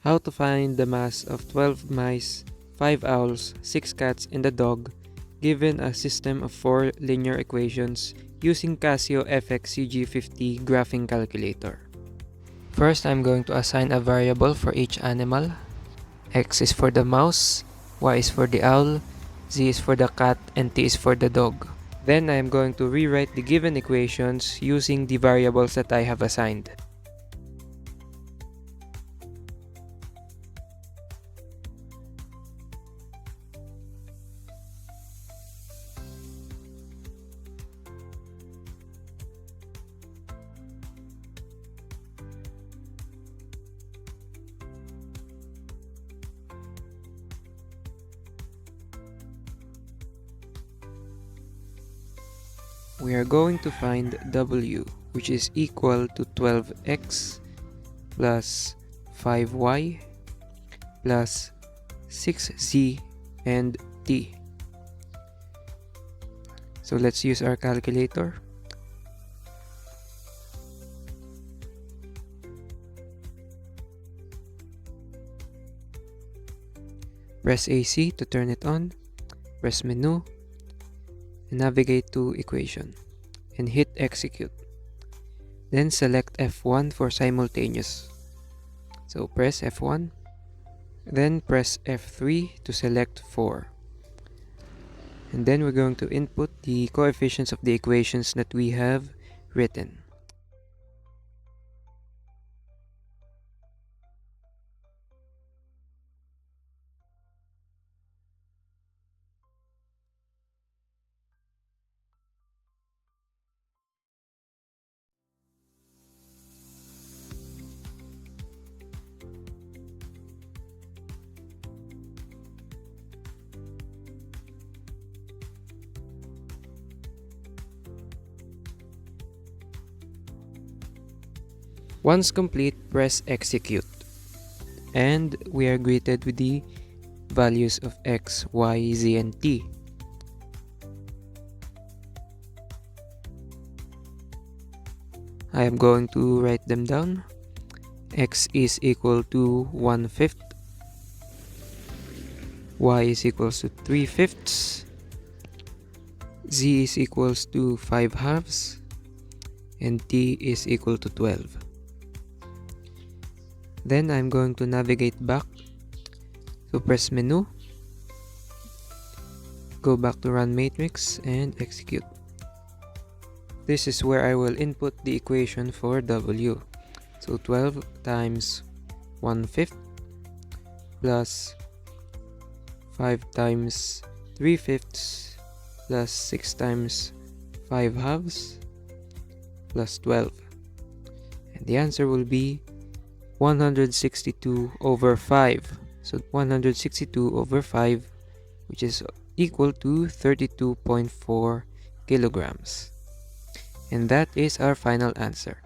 How to find the mass of 12 mice, 5 owls, 6 cats, and a dog given a system of 4 linear equations using Casio fx-CG50 Graphing Calculator. First, I'm going to assign a variable for each animal. X is for the mouse, Y is for the owl, Z is for the cat, and T is for the dog. Then I am going to rewrite the given equations using the variables that I have assigned. We are going to find W, which is equal to 12x plus 5y plus 6z and t. So let's use our calculator. Press AC to turn it on, press menu, and navigate to equation, and hit execute. Then select F1 for simultaneous. So press F1, then press F3 to select 4. And then we're going to input the coefficients of the equations that we have written. Once complete, press execute, and we are greeted with the values of x, y, z, and t. I am going to write them down. X is equal to 1/5, y is equals to 3/5, z is equals to 5/2, and t is equal to 12. Then I'm going to navigate back. So press menu, go back to run matrix, and execute. This is where I will input the equation for W. So 12 times 1/5 plus 5 times 3/5 plus 6 times 5/2 plus 12. And the answer will be 162 over 5. So 162 over 5, which is equal to 32.4 kilograms. And that is our final answer.